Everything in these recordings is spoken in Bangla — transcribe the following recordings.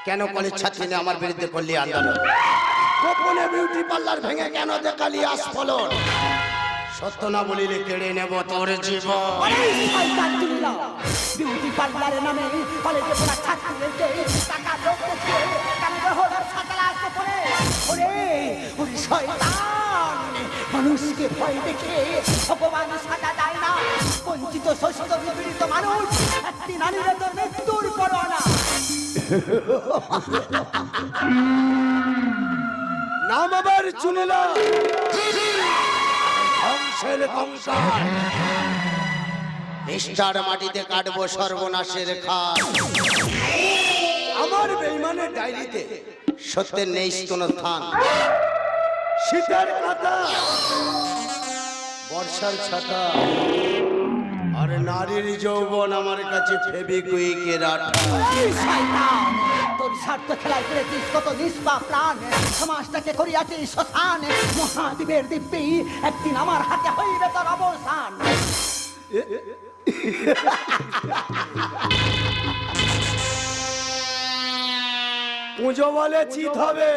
কেন কলেজ ছাত্রী নিয়ে আমার বিরুদ্ধে করলি আন্দোলন? গোপনে বিউটি পার্লার ভেঙে কেন দেখালি আস্ফলন? সত্য না বলিলে কেড়ে নেব তোর জীবন। বিউটি পার্লারের নামে কলেজে পড়া ছাত্রীদেরকে টাকা লোক দেখিয়ে কেন হলো সকালে আসতে পড়ে? ওরে ওরে শয়তান, মানুষকে ভয় দেখে ভগবান সাজা দেয় না। বঞ্চিত শোষিত নিপীড়িত মানুষ একটি নারীর তোর মৃত্যুর পরোয়ানা। নাম আবার চুনিলা ধ্বংসের কংসার, নিষ্ঠার মাটিতে কাটবো সর্বনাশের খাল। আমার বেঈমানের ডায়েরিতে সত্যের নেই কোনো স্থান। শীতের কাঁথা, বর্ষার ছাতা, আর নারীর যৌবন আমার কাছে ফেবিকুইকের আঠা। তোর স্বার্থ খেলায় করেছিস কত নিষ্পাপ প্রাণ, সমাজটাকে করিয়াছিস শ্মশান। মহাদ্বীপের দিব্যি একদিন আমার হাতে হইবে তোর অবসান। পুজো বলে চিত হবে,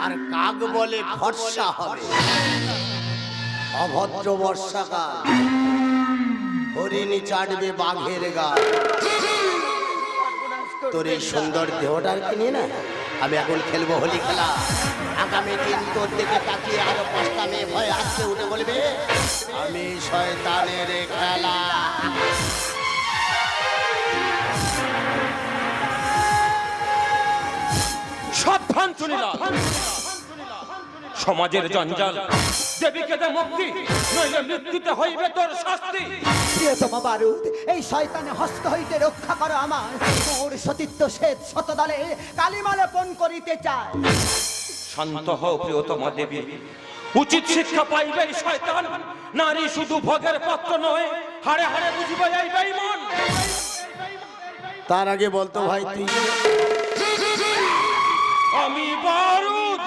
আর কাক বলে ফর্সা হবে। অভদ্র বর্ষাকাল, হরিণী চাটবে বাঘের গাল। তোর এই সুন্দর দেহটার কিনে না আমি এখন খেলবো হোলি খেলা। আগামী দিন তোর দিকে তাকিয়ে আরো 5টা মেয়ে ভয় আসতে উঠে বলবে আমি শয়তানের খেলা। সাবধান চলিলা, সমাজের জঞ্জাল, দেবীকে দে মুক্তি, নইলে মৃত্যুতে হইবে তোর শাস্তি। প্রিয়তম বারুদ, এই শয়তানে হস্ত হইতে রক্ষা করো আমার। মোর সতীত্ব শ্বেত শতদলে কালিমালে পণ করিতে চায়। শান্ত হও প্রিয়তমা দেবী, উচিত শিক্ষা পাইবে এই শয়তান। নারী শুধু ভোগের পাত্র নয়, হাড়ে হাড়ে বুঝিবে এই বেঈমান। তার আগে বলতো ভাই তুই আমি বারুদ।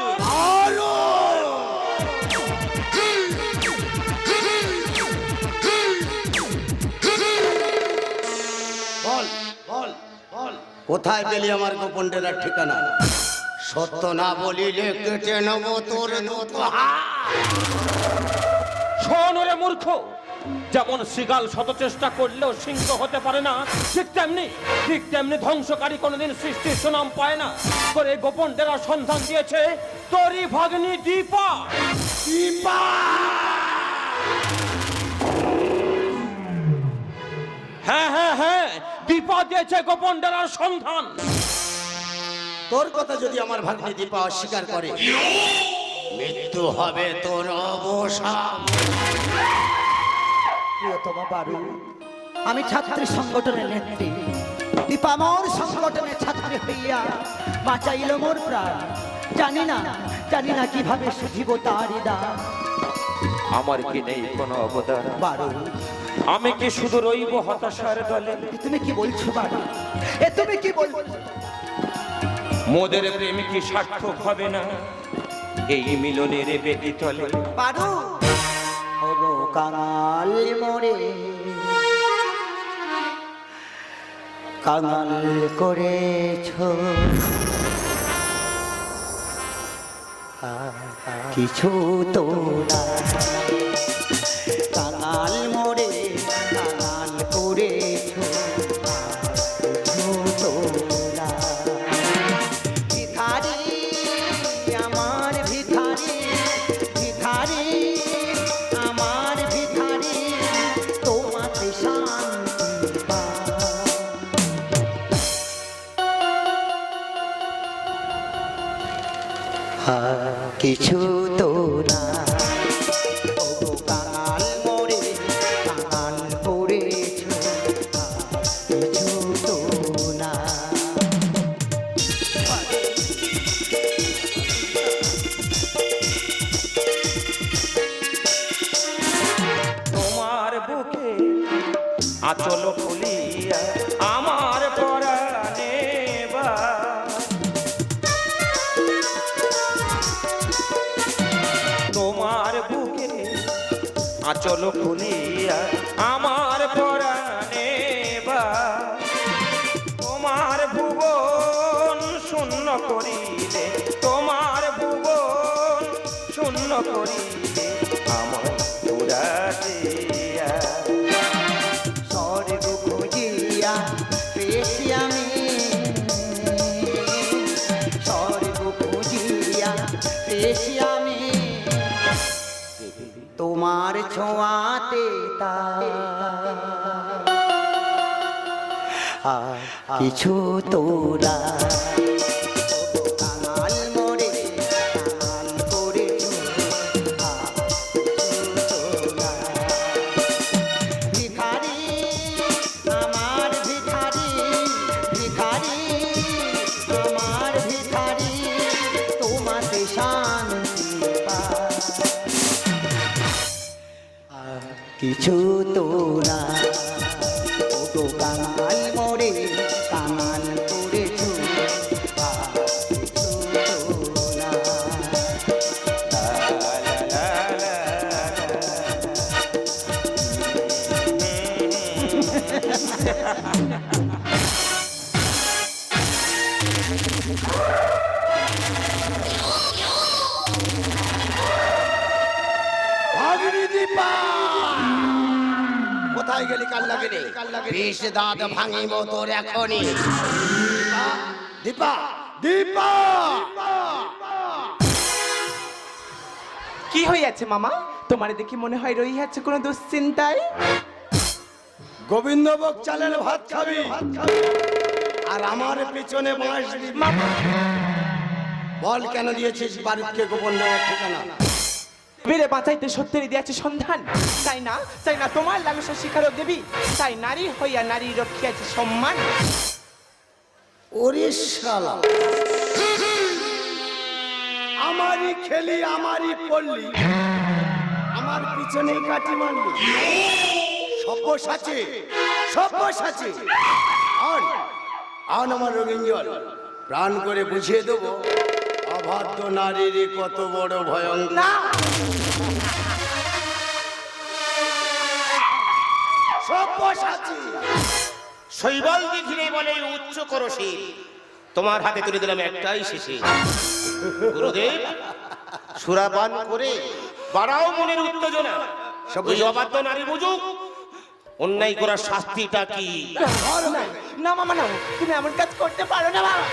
বল বল বল, কোথায় পেলি আমার গোপন ডেরার ঠিকানা? সত্য না বলিলে কেটে নেব তোর দুটো হাত। শোন রে মূর্খ, যেমন শৃগাল শত চেষ্টা করলেও সিংহ হতে পারে না, ঠিক তেমনি ধ্বংসকারী কোনোদিন সৃষ্টির সুনাম পায় না। তোর এই গোপন ডেরার সন্ধান দিয়েছে তোরই ভাগ্নি দীপা। দীপা হ্যাঁ, দীপা দিয়েছে গোপন ডেরার সন্ধান। তোর কথা যদি আমার ভাগ্নি দীপা অস্বীকার করে, মৃত্যু হবে তোর অবসান। প্রিয়তম বারুদ, আমি ছাত্রী সংগঠনের নেত্রী। দীপামর সংগঠনের ছাত্রী হইয়া বাঁচাইল মোর প্রাণ। জানি না কিভাবে সুঝিব তারি দান। আমার কি নেই কোনো অবদান? বারুদ, আমি কি শুধু রইব হতাশার দলে? তুমি কি বলছো বারুদ? তুমি কি বলছো? মোদের প্রেম কি সার্থক হবে না এই মিলনের বেদি তলে? বারুদ, ওগো কাঙাল মোরে কাঙাল করেছো, কিছু তো না। কাঙাল মোরে কাঙাল করেছো, কিছু তো না। ভিখারি আমার ভিখারি, ভিখারি আমার ভিখারি, তোমাতে শান্তি পায়। কিছু তো না, ওগো কাঙাল মোরে কাঙাল করেছো, কিছু তো না। তোমার বুকে আচল খুলিয়া আমার পরাণে বা, তোমার বুকে আচল খুলিয়া আমার পরাণে বা, তোমার ভুবন করিলে তোমার ভুবন, শূন্য করিলে আমার পুরাটিয়া। স্বর্গ খুঁজিয়া পেয়েছি আমি, স্বর্গ খুঁজিয়া পেয়েছি আমি, তোমার ছোঁয়াতে তা কিছু তোরা কাঙাল মোরে কাঙাল করেছো, ভিখারি আমার ভিখারি, ভিখারি আমার ভিখারি, তোমাতে শান্তি পাই। কিছু তোরা ও কাঙাল মোরে কাঙাল করেছো, কিছু তোরা ভাগিনী দীপা, কোথায় গেলি কাল লাগেনি? বিষ দাঁত ভাঙিব তোর এখনই। দীপা, দীপা, কি হইয়াছে মামা? তোমার দেখি মনে হয় রইয়াছে কোনো দুশ্চিন্তায়। গোবিন্দভোগ চালের ভাত খাবি আর আমার পেছনে বাঁশ দিবি। বল কেন দিয়েছিস বারুদকে গোপন দেওয়ার ঠিকানা? বীরে বাঁচাইতে সত্যেরই দিয়েছে সন্ধান, তাই না? তাই না তোমার লালসা শিকারক দেবী, তাই নারী হইয়া নারী রক্ষিয়াছে সম্মান। ওরে শালা, আমারই খেলি আমারই পড়লি, আমার পিছনেই কাটি মারলি। সব্যসাচী, সব্যসাচী, আন আন আমার রবীন্দ্র, প্রাণ করে বুঝিয়ে দেবো অবাধ্য নারীর কত বড় ভয়ঙ্কর। না, সব্যসাচী, শৈবল দিঘিরে বলে উচ্চ করো শির, তোমার হাতে তুলে দিলাম একটাই শিশির। গুরুদেব, সুরাপান করে বাড়াও মনের উত্তেজনা। ওই অবাধ্য নারী বুঝুক অন্যায় করার শাস্তিটা কি। না মামা, না, তুমি এমন কাজ করতে পারো না মামা।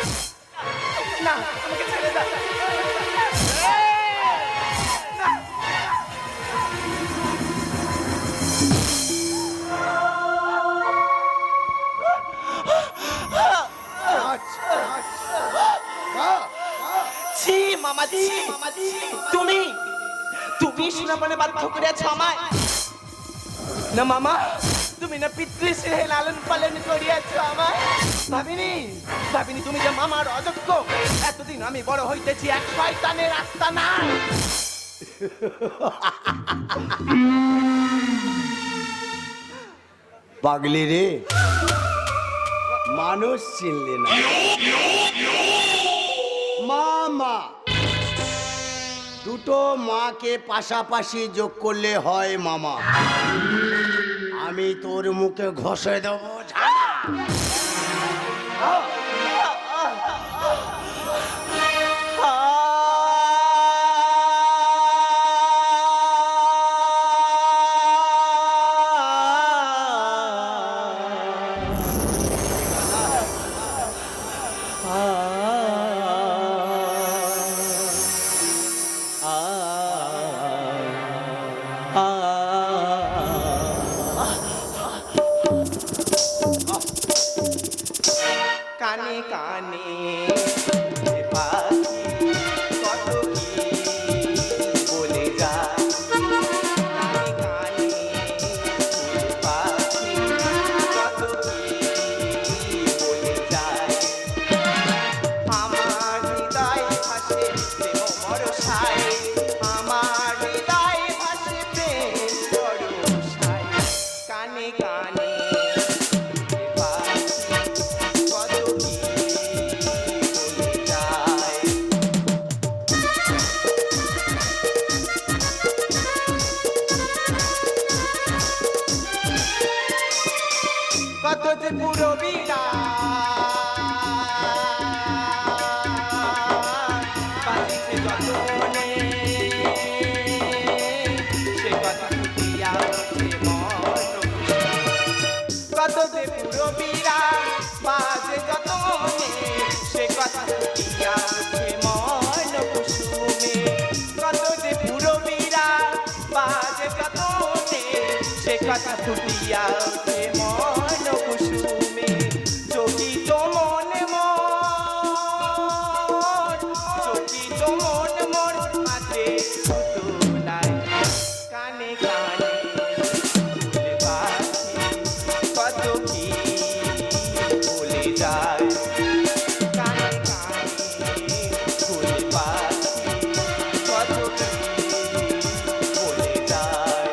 না, আমাকে ছেড়ে দাও। ছি মামা, ছি তুমি তুমি সুরাপানে বাধ্য করেছো আমায়। না মামা, তুমি না পিতৃশ্রী লালন পালন করিয়াছো আমায়। ভাবিনি ভাবিনি তুমি যে মামার অযোগ্য। এতদিন আমি বড় হইতেছি এক শয়তানের আস্তানা। পাগলি রে, মানুষ চিনলে না। মা, দুটো মাকে পাশাপাশি যোগ করলে হয় মামা। আমি তোর মুখে ঘষে দেবো। আছে যতনে সে কথা ফুটিয়া ওঠে মন কত যে পুরো বিরাট বাজে যতনে সে কথা ফুটিয়া ওঠে মন কুসুমে কত যে পুরো বিরাট বাজে যতনে সে কথা ফুটিয়া ওঠে মন কুসুমে চকিত মনে মন চকিত মন মন মাঝে পুতুলায় কানে কানে ফুলে পাখি কত কি বলে যায় কানে কানে ফুলে পাখি কত কি বলে যায়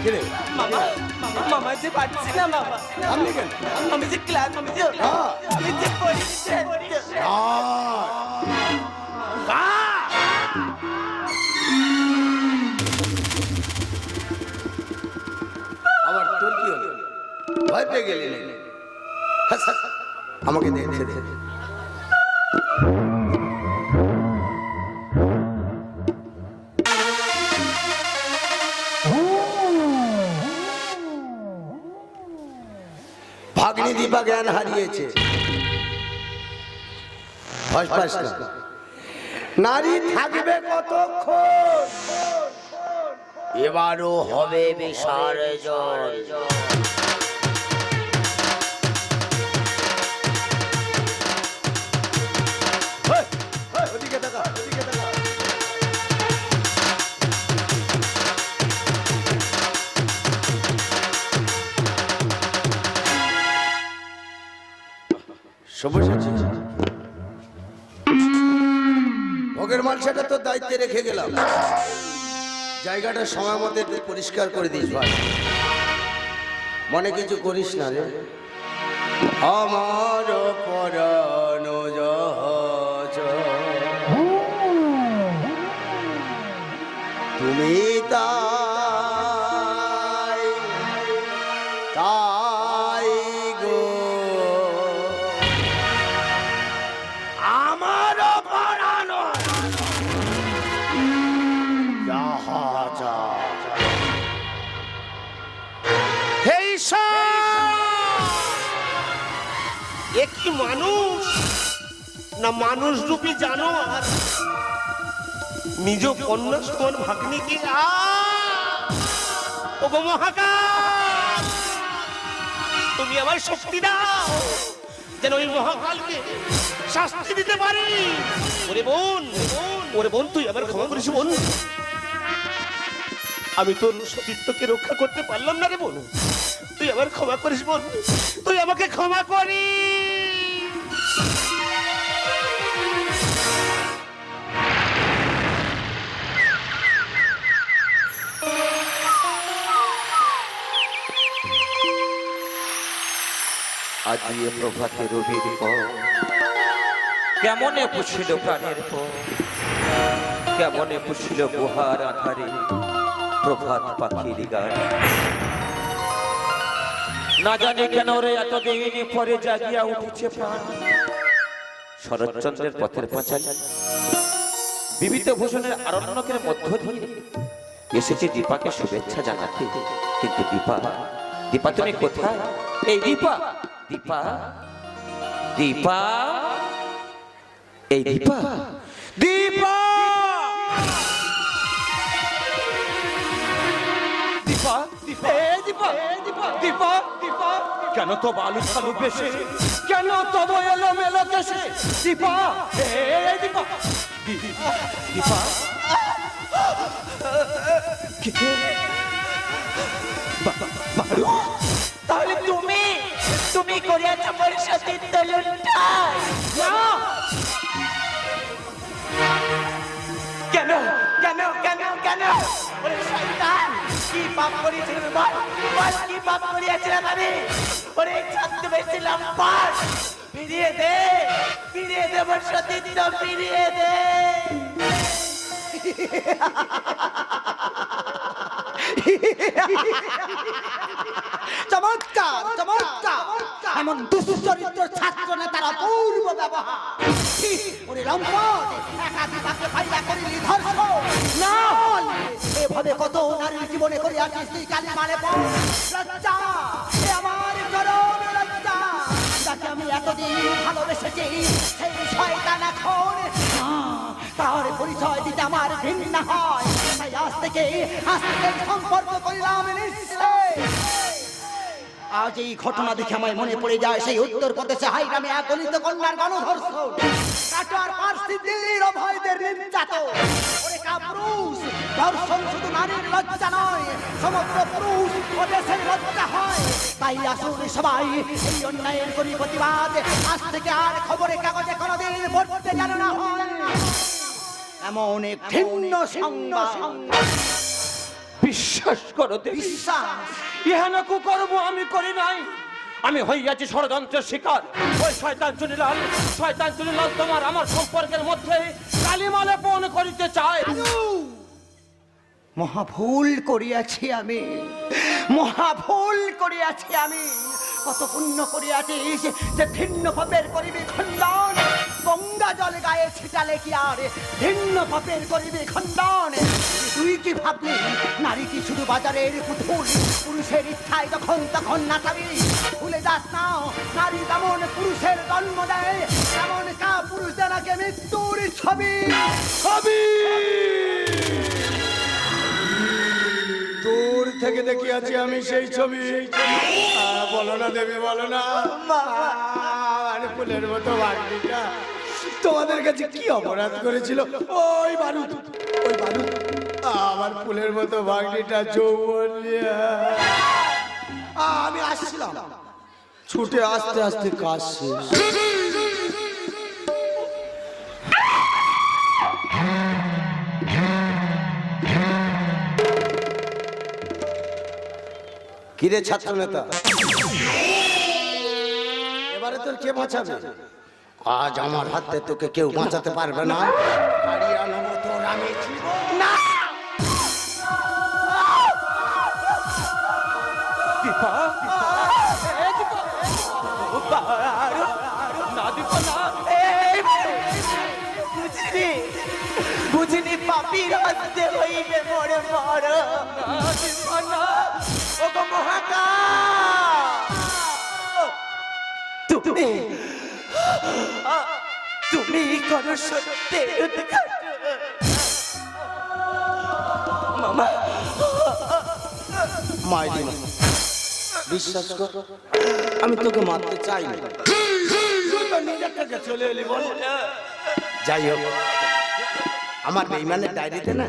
কিরে মামা মামা যে পারছি না মামা আপনি কেন আমি যে ক্লাস আমি যে পড়েছি আবার তোর কি হলো ভয় পেয়ে গেলি নাকি? আমাকে দেখছে দে ভাগ্নি দীপা জ্ঞান হারিয়েছে ভয় পাস না। নারী থাকবে কতক্ষণ এবারও হবে বিসর্জন ওদিকে দেখা ওদিকে দেখা সবুজ ভোগের মাল সেটা তোর দায়িত্বে রেখে গেলাম জায়গাটা সময় মতো একটু পরিষ্কার করে দিস ভাই মনে কিছু করিস না রে আমার পরানো জাহাজ তুমি তাই তাই গো আমার পরানো জাহাজ হেই এ কি মানুষ না মানুষ রূপী জানোয়ার নিজ কন্যা সমান ভাগ্নিকে ও গো মহাকাল তুমি আমার শক্তি দাও যেন ওই মহাকালকে শাস্তি দিতে পারি ওরে বোন তুই আবার ক্ষমা করিস বোন আমি তোর সতীত্বকে রক্ষা করতে পারলাম না রে বোন তুই আবার ক্ষমা করিস বোন তুই আমাকে ক্ষমা করি আজিয়ে প্রভাতে রবির পর কেমনে পুছিল প্রাণের পর কেমনে পুছিল গুহার আধারে প্রভাত পাখির গান না জানি কেন রে এতদিন পরে জাগিয়া উঠেছে প্রাণ শরৎচন্দ্রের পথের পাঁচালী বিবিধ ভূষণের আরণ্যকের মধ্য দিয়ে এসেছে দীপাকে শুভেচ্ছা জানাতে কিন্তু দীপা দীপা তুমি কোথায় এই দীপা দীপা দীপা এই দীপা দীপা দীপা দীপা এই দীপা দীপা দীপা দীপা কেন তো বালু ফালু বেশে কেন তব এলো মেলো কেসে দীপা এই দীপা দীপা কে বালু তাহলে তুমি করিয়াছ আমার সতীত্ব লুণ্ঠন কেন কেন কেন কেন ওরে শয়তান কি পাপ করেছিলাম বল বল কি পাপ করিয়াছিলাম আমি ওরে ছদ্মবেশীলাম পাঠ ফিরিয়ে দে আমার সতীত্ব ফিরিয়ে দে চমৎকার চমৎকার এমন দুশ্চরিত্র ছাত্র নেতার অপূর্ব ব্যবহার। ছি, ওরে লম্পট, একা বিপাকে পাইয়া করিলি ধর্ষ। না, এভাবে কত নারীর জীবনে করে আছিস তুই কালি মানে পর। লজ্জা, এ আমার চরম লজ্জা। যাকে আমি এতদিন ভালোবেসেছি সেই শয়তান এখন তার পরিচয় দিতে আমার ঘৃণা হয়। তাই আজ থেকে সম্পর্ক করলাম নিশ্চয়। আজ এই ঘটনা দেখে আমার মনে পড়ে যায় সেই উত্তরপ্রদেশে হাইগ্রামে এক গলিত কন্যার গণধর্ষণ, কাটোয়ার পার্সি দিল্লির অভয়দের নির্যাতন। ওরে কাপুরুষ, ধর্ষণ শুধু নারীর লজ্জা নয়, সমগ্র পুরুষ ও দেশের লজ্জা হয়। তাই আসুন সবাই এই অন্যায়ের করি প্রতিবাদ। আজ থেকে আর খবরের কাগজে কোনোদিন পড়তে যেন না হয় এমন এক ঘৃণ্য সংবাদ। বিশ্বাস করো দেবী, বিশ্বাস ইহানা কুকর্ম আমি করি নাই। আমি হইয়াছি ষড়যন্ত্রের শিকার। ওই শয়তান চুনিলাল তোমার আমার সম্পর্কের মধ্যে কালিমা লেপন করিতে চায়। মহাভুল করিয়াছি আমি, মহাভুল করিয়াছি আমি। কত পুণ্য করিয়াছিস যে ভিন্ন পাপের করিবি খণ্ডন। গঙ্গা জল গায়ে ছিটালে কি আর ভিন্ন পাপের করিবি খণ্ডন? তুই কি ভাবলি নারী কি শুধু বাজারের পুতুল, পুরুষের ইচ্ছায় যখন তখন নাচাবি? ভুলে যাস না, নারী যেমন পুরুষের জন্ম দেয় তেমন কা পুরুষ জানাকে মৃত্যুর ছবি। দূর থেকে দেখি আছি আমি সেই ছবি। বলো না দেবী, বলো না। আর ফুলের মতো বাগদিটা তোমাদের কাছে কি অপরাধ করেছিল? ওই বারুদ আমার ফুলের মতো বাগদিটা যৌবন নিয়ে আমি আসছিলাম, ছুটে আস্তে আস্তে কাজ শেষ। কিরে ছাত্র নেতা, এবারে তোর কে বাঁচাবে? আজ আমার হাতে তোকে কেউ বাঁচাতে পারবে না। হারিয়ানা মতো আমি না। বুঝিনি পাপির হাতে হইবে মরে মর। ওগো মহাকা, তুমি করো সত্যের উদ্ঘাটন। মামা, মাইরি না, বিশ্বাস কর আমি তোকে মারতে চাই না। তুই তো নিজের থেকে চলে এলি বল। যাই হোক, আমার বেঈমানের ডায়েরিতে না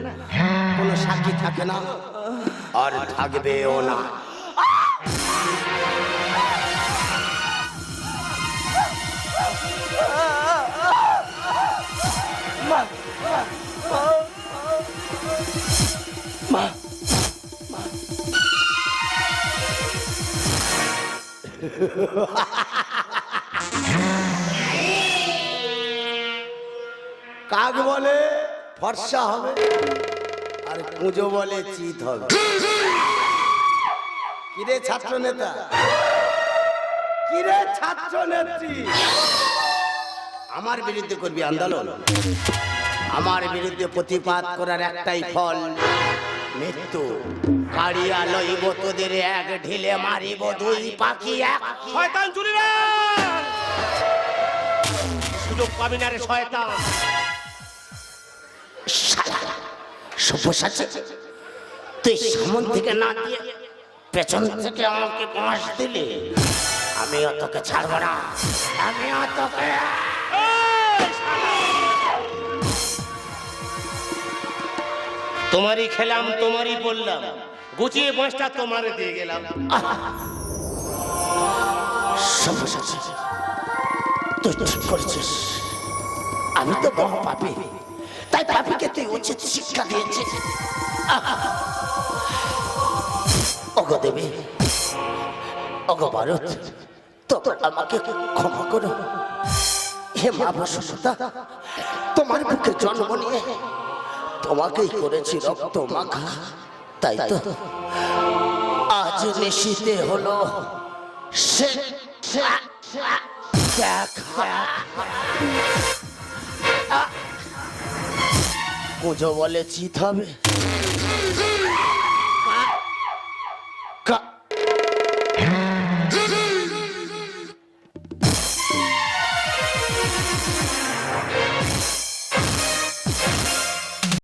কোনো সাক্ষী থাকে না, আর থাকবেও না। কাক বলে ফর্সা হবে, আর কুঁজো বলে চিত হবে। কিরে ছাত্র নেতা, কিরে ছাত্র নেত্রী, আমার বিরুদ্ধে করবি আন্দোলন? আমার বিরুদ্ধে প্রতিবাদ করার একটাই ফল, মৃত্যু। কাড়িয়া লইব তোদের এক ঢিলে, মারিব দুই পাখি এক। শয়তান চুনিলাল, সুযোগ পাবি না রে শয়তান। সব্যসাচী, তুই সামন থেকে না দিয়ে পেছন থেকে আমাকে বাঁশ দিলি, আমিও তোকে ছাড়বো না, আমিও তোকে। তোমারই খেলাম, তোমারই বললাম, গুছিয়ে বাঁশটা তোমারে দিয়ে গেলাম। সব্যসাচী, তুই ঠিক করেছিস, আমি তো বড় পাপী, তাই পাপীকে তুই উচিত শিক্ষা দিয়েছিস। ওগো দেবী, ওগো ভারত, তো আমাকে ক্ষমা করো। হে মা বসুন্ধরা, তোমার বুকে জন্ম নিয়ে তোমাকেই করেছি রক্ত মাখা, তাই তো আজ নিশিতে হলো সে পুজো বলে চিত হবে।